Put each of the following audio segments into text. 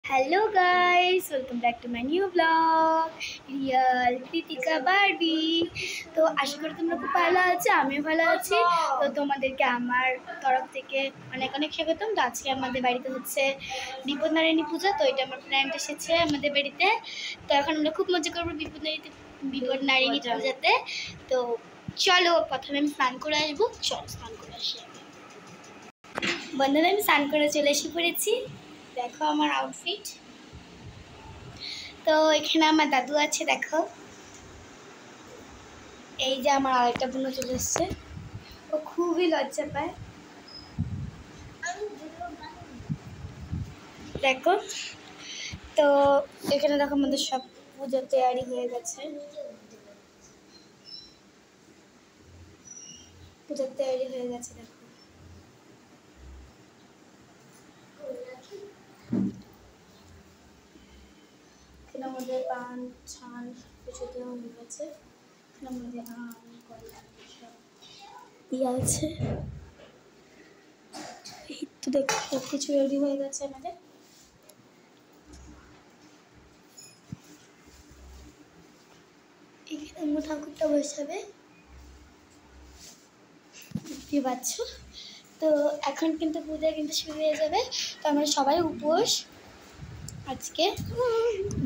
Hello guys, welcome back to my new blog Real Krittika Barbie. তো আশা করি তোমরা খুব ভালো আছো, আমিও ভালো আছি। তো তোমাদেরকে আমার তরফ থেকে অনেক অনেক স্বাগতম। তো আজকে আমাদের বাড়িতে হচ্ছে বিপদনারিণী পূজা। তো এটা আমার ফ্রেন্ড এসেছে আমাদের বাড়িতে। তো এখন আমরা খুব মজা করবো বিপদনারিণী পূজাতে। তো চলো, প্রথমে আমি স্নান করে আসবো। চলো স্নান করে আসি। বন্ধুরা, আমি স্নান করে চলে এসে পড়েছি। দেখো আমার আউটফিট। তো এখানে আমার দাদু আছে, দেখো। এই যে আমার আরেকটা বোন চলে এসছে, ও খুবই লজ্জা পায়। দেখো, তো এখানে দেখো আমাদের সব পূজার তৈরি হয়ে গেছে। পূজার তৈরি হয়ে গেছে, দেখো। এখানে আমাদের পান ছান কিছু দেওয়া হয়ে গেছে। এখানে আমাদের আম কলা সব ইয়ে আছে। এই তো দেখো, সব কিছু রেডি হয়ে গেছে আমাদের। এখানে আমার ঠাকুরটা বসাবে, দেখতে পাচ্ছ। তো এখন কিন্তু পূজা কিন্তু শুরু হয়ে যাবে। তো আমরা সবাই উপোস আজকে।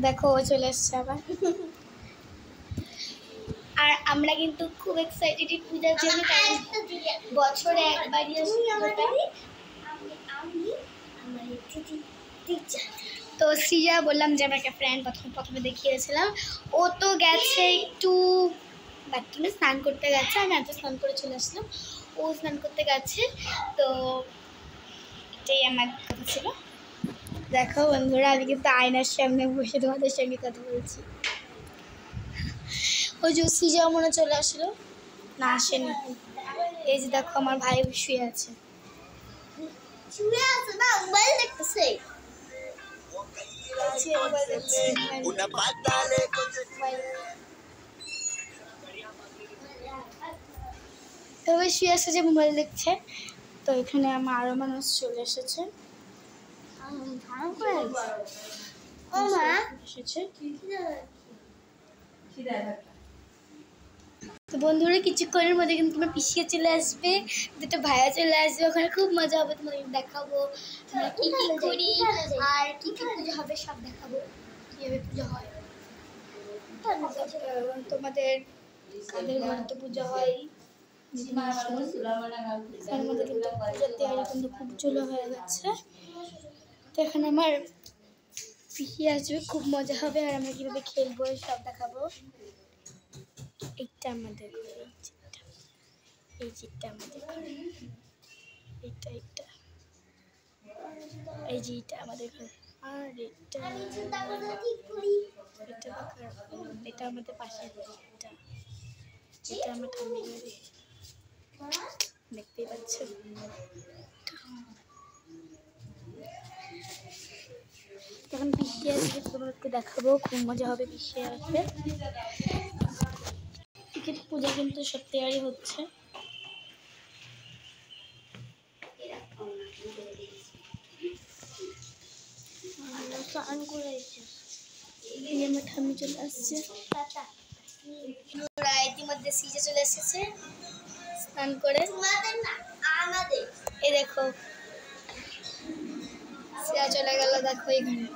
দেখো ও চলে এসছে আবার। আর আমরা কিন্তু খুব এক্সাইটেড পূজার জন্য, কারণ বছরে একবারই আসে পূজাটা। তো শ্রীজা বললাম যে আমার একটা ফ্রেন্ড প্রথমে দেখিয়েছিলাম, ও তো গেছে একটু বাথরুমে স্নান করতে গেছে। আমি আজকে স্নান করে চলে আসলাম, ও স্নান করতে গেছে। তো এটাই আমার কথা ছিল। দেখো বন্ধুরা, আমি কিন্তু আয়নার সামনে বসে তোমাদের সঙ্গে কথা বলছি। ওই যে শ্রীজা মনে চলে আসলো, না আসেনি। এই যে দেখো আমার ভাই শুয়ে আছে, না মোবাইল দেখতেছে। তবে শুয়ে আছে যে মোবাইল দেখছে। তো এখানে আমার আরো মানুষ চলে এসেছে। তো বন্ধুরা, কিছুক্ষণের মধ্যে কিন্তু তোমার পিছিয়ে চলে আসবে, দুটো ভাইয়া চলে আসবে। ওখানে খুব মজা হবে, তোমাদের দেখাবো আমরা কি কি করি আর কি কি পুজো হবে, সব দেখাবো কিভাবে পুজো হয়। তোমাদের কাদের বাড়িতে পুজো হয় তার মধ্যে কিন্তু পূজার তৈরি কিন্তু খুব চলে হয়ে গেছে। তো এখানে আমার পিসি আসবে, খুব মজা হবে। আর আমরা কীভাবে খেলবো সব দেখাবো। এইটা আমাদের ঘর, এই জিটটা আমাদের ঘর, এইটা এই যে এটা আমাদের ঘর। আর এটা আমাদের পাশের এটা এটা আমার ঠাম্মি বাড়ি, দেখতেই পাচ্ছ। তখন পিসি আসবে, তোমাদেরকে দেখাবো, খুব মজা হবে। পিসি আসবে। টিকিট পূজা কিন্তু সব তৈরি হচ্ছে। আমার ঠাম্মি চলে আসছে, ইতিমধ্যে সিজে চলে এসেছে স্নান করে। এই দেখো সিজা চলে গেল, দেখো এখানে।